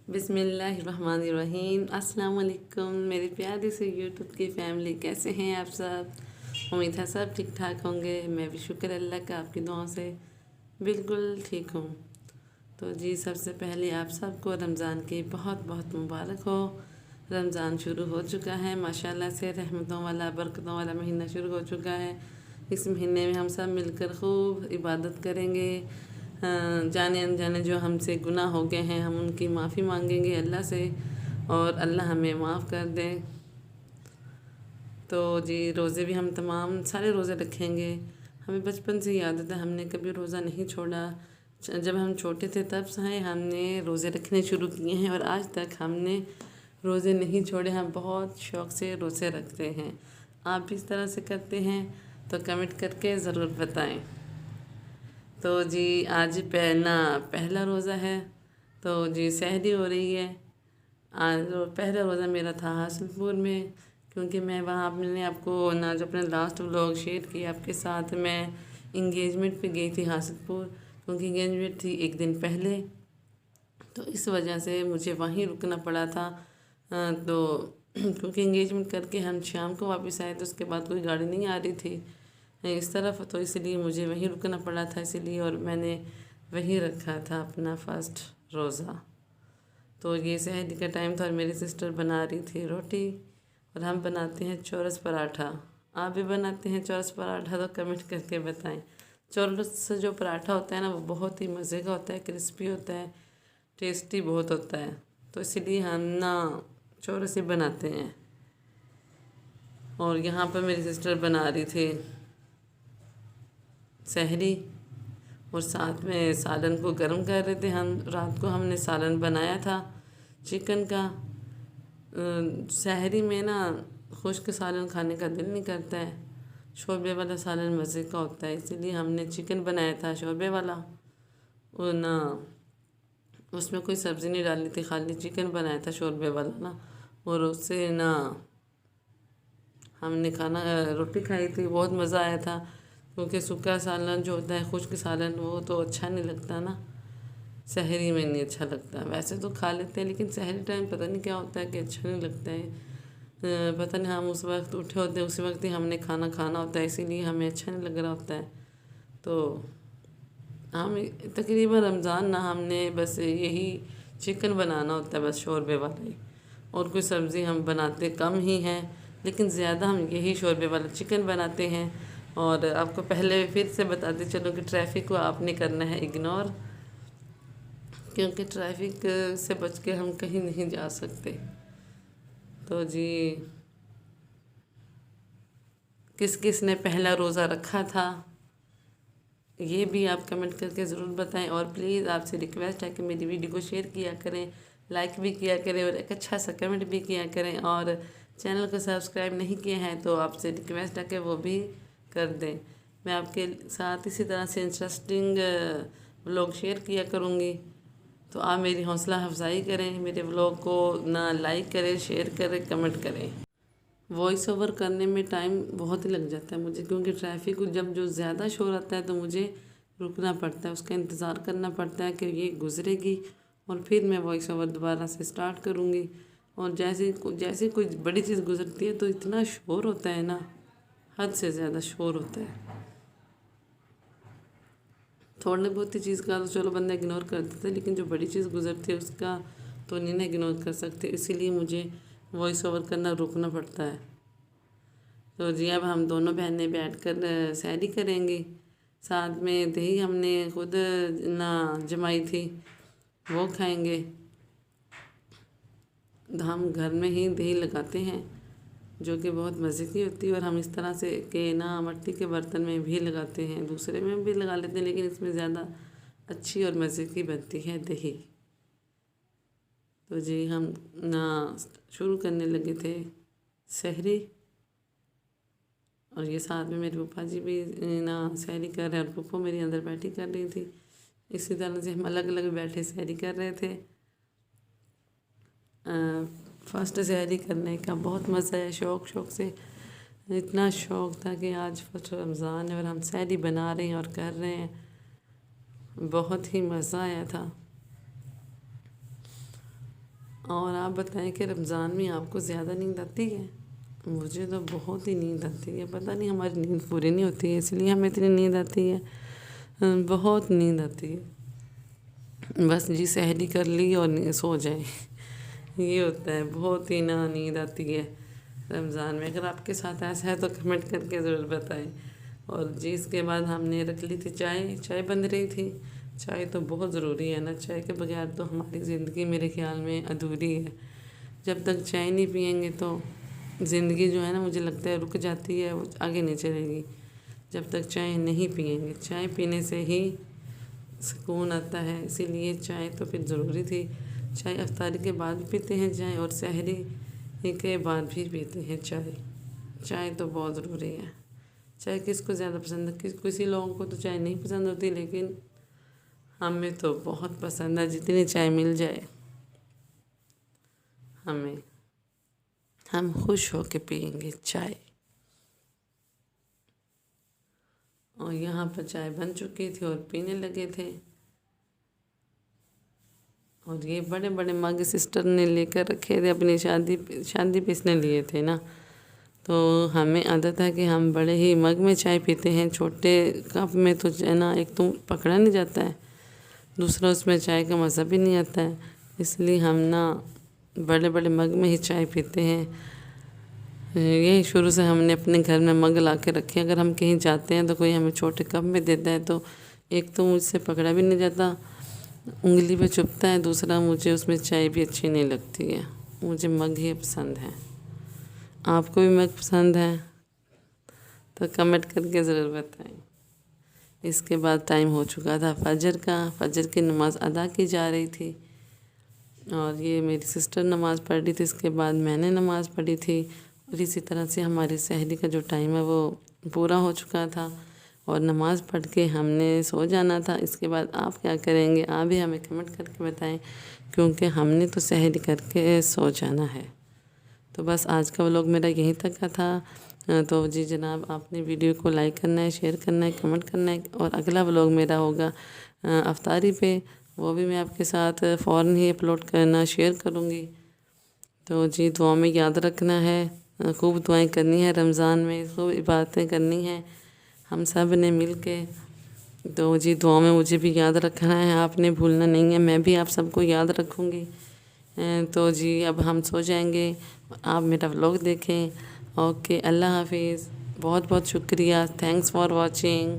बिस्मिल्लाहिर्रहमानिर्रहीम। अस्सलाम वालेकुम मेरे प्यारे से यूट्यूब की फ़ैमिली, कैसे हैं आप सब। उम्मीद है सब ठीक ठाक होंगे। मैं भी शुक्र अल्लाह का आपकी दुआओं से बिल्कुल ठीक हूँ। तो जी सबसे पहले आप सबको रमज़ान की बहुत बहुत मुबारक हो। रमज़ान शुरू हो चुका है माशाल्लाह से, रहमतों वाला बरकतों वाला महीना शुरू हो चुका है। इस महीने में हम सब मिलकर खूब इबादत करेंगे। जाने अनजाने जो हमसे गुनाह हो गए हैं हम उनकी माफ़ी मांगेंगे अल्लाह से, और अल्लाह हमें माफ़ कर दे। तो जी रोज़े भी हम तमाम सारे रोज़े रखेंगे। हमें बचपन से ही आदत है, हमने कभी रोज़ा नहीं छोड़ा। जब हम छोटे थे तब से हमने रोज़े रखने शुरू किए हैं और आज तक हमने रोज़े नहीं छोड़े। हम बहुत शौक़ से रोज़े रखते हैं। आप भी इस तरह से करते हैं तो कमेंट करके ज़रूर बताएं। तो जी आज पहला रोज़ा है, तो जी सहरी हो रही है। आज पहला रोज़ा मेरा था हासिलपुर में, क्योंकि मैं वहाँ मैंने आपको ना जो अपने लास्ट व्लॉग शेयर किया आपके साथ, मैं इंगेजमेंट पे गई थी हासिलपुर, क्योंकि इंगेजमेंट थी एक दिन पहले, तो इस वजह से मुझे वहीं रुकना पड़ा था। तो क्योंकि इंगेजमेंट करके हम शाम को वापस आए तो उसके बाद कोई गाड़ी नहीं आ रही थी इस तरफ, तो इसलिए मुझे वहीं रुकना पड़ा था, इसीलिए और मैंने वहीं रखा था अपना फर्स्ट रोज़ा। तो ये सहरी का टाइम था और मेरी सिस्टर बना रही थी रोटी और हम बनाते हैं चौरस पराठा। आप भी बनाते हैं चौरस पराठा तो कमेंट करके बताएं। चौरस से जो पराठा होता है ना वो बहुत ही मज़े का होता है, क्रिस्पी होता है, टेस्टी बहुत होता है, तो इसीलिए हम ना चौरस ही बनाते हैं। और यहाँ पर मेरी सिस्टर बना रही थी सहरी और साथ में सालन को गर्म कर रहे थे। हम रात को हमने सालन बनाया था चिकन का। सहरी में ना खुश्क सालन खाने का दिल नहीं करता है, शोरबे वाला सालन मज़े का होता है, इसीलिए हमने चिकन बनाया था शोरबे वाला। और ना उसमें कोई सब्ज़ी नहीं डाली थी, खाली चिकन बनाया था शोरबे वाला ना, और उससे ना हमने रोटी खाई थी, बहुत मज़ा आया था। क्योंकि सूखा सालन जो होता है खुश्क सालन वो तो अच्छा नहीं लगता ना, सहरी में नहीं अच्छा लगता। वैसे तो खा लेते हैं लेकिन सहरी टाइम पता नहीं क्या होता है कि अच्छा नहीं लगता है। पता नहीं, हम उस वक्त उठे होते हैं उसी वक्त ही हमने खाना खाना होता है, इसीलिए हमें अच्छा नहीं लग रहा होता है। तो हम तकरीबन रमज़ान ना हमने बस यही चिकन बनाना होता है, बस शोरबे वाला ही, और कोई सब्ज़ी हम बनाते कम ही हैं, लेकिन ज़्यादा हम यही शोरबे वाला चिकन बनाते हैं। और आपको पहले फिर से बताते चलो कि ट्रैफिक को आपने करना है इग्नोर, क्योंकि ट्रैफिक से बच के हम कहीं नहीं जा सकते। तो जी किस किस ने पहला रोज़ा रखा था ये भी आप कमेंट करके ज़रूर बताएं। और प्लीज़ आपसे रिक्वेस्ट है कि मेरी वीडियो को शेयर किया करें, लाइक भी किया करें और एक अच्छा सा कमेंट भी किया करें। और चैनल को सब्सक्राइब नहीं किए हैं तो आपसे रिक्वेस्ट है कि वो भी कर दें। मैं आपके साथ इसी तरह से इंटरेस्टिंग व्लॉग शेयर किया करूँगी, तो आप मेरी हौसला अफजाई करें, मेरे व्लॉग को ना लाइक करें, शेयर करें, कमेंट करें। वॉइस ओवर करने में टाइम बहुत ही लग जाता है मुझे, क्योंकि ट्रैफिक जब जो ज़्यादा शोर आता है तो मुझे रुकना पड़ता है, उसका इंतज़ार करना पड़ता है कि ये गुजरेगी और फिर मैं वॉइस ओवर दोबारा से स्टार्ट करूँगी। और जैसे कोई बड़ी चीज़ गुजरती है तो इतना शोर होता है ना, हद से ज़्यादा शोर होता है। थोड़ी बहुत ही चीज़ का तो चलो बंदा इग्नोर कर देता है, लेकिन जो बड़ी चीज़ गुजरती है उसका तो नहीं ना इग्नोर कर सकते, इसीलिए मुझे वॉइस ओवर करना रोकना पड़ता है। तो जी अब हम दोनों बहनें बैठकर सैरी करेंगी। साथ में दही हमने खुद ना जमाई थी, वो खाएंगे। हम घर में ही दही लगाते हैं जो कि बहुत मज़े की होती है, और हम इस तरह से के ना मिट्टी के बर्तन में भी लगाते हैं, दूसरे में भी लगा लेते हैं, लेकिन इसमें ज़्यादा अच्छी और मज़े की बनती है दही। तो जी हम ना शुरू करने लगे थे सहरी, और ये साथ में मेरे पप्पा जी भी ना सहरी कर रहे हैं और पप्पो मेरी अंदर बैठी कर रही थी। इसी तरह से हम अलग अलग बैठे सहरी कर रहे थे। फर्स्ट सहरी करने का बहुत मज़ा है, शौक़ से, इतना शौक़ था कि आज फर्स्ट रमज़ान है और हम सहरी बना रहे हैं और कर रहे हैं, बहुत ही मज़ा आया था। और आप बताएं कि रमज़ान में आपको ज़्यादा नींद आती है? मुझे तो बहुत ही नींद आती है। पता नहीं हमारी नींद पूरी नहीं होती है इसलिए हमें इतनी नींद आती है। बहुत नींद आती है। बस जी सहरी कर ली और सो जाए ये होता है। बहुत ही ना नींद आती है रमज़ान में। अगर आपके साथ ऐसा है तो कमेंट करके ज़रूर बताएं। और जी इसके बाद हमने रख ली थी चाय। चाय बन रही थी। चाय तो बहुत ज़रूरी है ना। चाय के बगैर तो हमारी ज़िंदगी मेरे ख़्याल में अधूरी है। जब तक चाय नहीं पियेंगे तो ज़िंदगी जो है ना मुझे लगता है रुक जाती है, वो आगे नहीं चलेगी। जब तक चाय नहीं पियेंगे, चाय पीने से ही सुकून आता है। इसीलिए चाय तो फिर ज़रूरी थी। चाय इफ्तारी के बाद भी पीते हैं चाय, और सहरी के बाद भी पीते हैं चाय। चाय तो बहुत ज़रूरी है। चाय किसको ज़्यादा पसंद है? किसी लोगों को तो चाय नहीं पसंद होती, लेकिन हमें तो बहुत पसंद है। जितनी चाय मिल जाए हमें, हम खुश होके पियेंगे चाय। और यहाँ पर चाय बन चुकी थी और पीने लगे थे। और ये बड़े बड़े मग सिस्टर ने लेकर रखे थे, अपनी शादी पे इसने लिए थे ना। तो हमें आदत है कि हम बड़े ही मग में चाय पीते हैं। छोटे कप में तो है ना, एक तो पकड़ा नहीं जाता है, दूसरा उसमें चाय का मज़ा भी नहीं आता है। इसलिए हम ना बड़े बड़े मग में ही चाय पीते हैं। यही शुरू से हमने अपने घर में मग ला के रखे। अगर हम कहीं जाते हैं तो कोई हमें छोटे कप में देता है तो एक तो मुझसे पकड़ा भी नहीं जाता, उंगली पे चुभता है, दूसरा मुझे उसमें चाय भी अच्छी नहीं लगती है। मुझे मग ही पसंद है। आपको भी मग पसंद है तो कमेंट करके ज़रूर बताएं। इसके बाद टाइम हो चुका था फजर का। फजर की नमाज़ अदा की जा रही थी और ये मेरी सिस्टर नमाज़ पढ़ रही थी। इसके बाद मैंने नमाज़ पढ़ी थी। और इसी तरह से हमारी सहरी का जो टाइम है वो पूरा हो चुका था और नमाज़ पढ़ के हमने सो जाना था। इसके बाद आप क्या करेंगे? आप भी हमें कमेंट करके बताएं, क्योंकि हमने तो सहरी करके सो जाना है। तो बस आज का व्लॉग मेरा यहीं तक का था। तो जी जनाब, आपने वीडियो को लाइक करना है, शेयर करना है, कमेंट करना है। और अगला व्लॉग मेरा होगा अफ्तारी पे, वो भी मैं आपके साथ फ़ौरन ही अपलोड करना शेयर करूँगी। तो जी दुआ में याद रखना है, खूब दुआएं करनी है रमज़ान में, खूब इबादतें करनी हैं हम सब ने मिल के। तो जी दुआ में मुझे भी याद रखना है, आपने भूलना नहीं है। मैं भी आप सबको याद रखूँगी। तो जी अब हम सो जाएंगे, आप मेरा व्लॉग देखें। ओके, अल्लाह हाफिज़। बहुत बहुत शुक्रिया। Thanks for watching.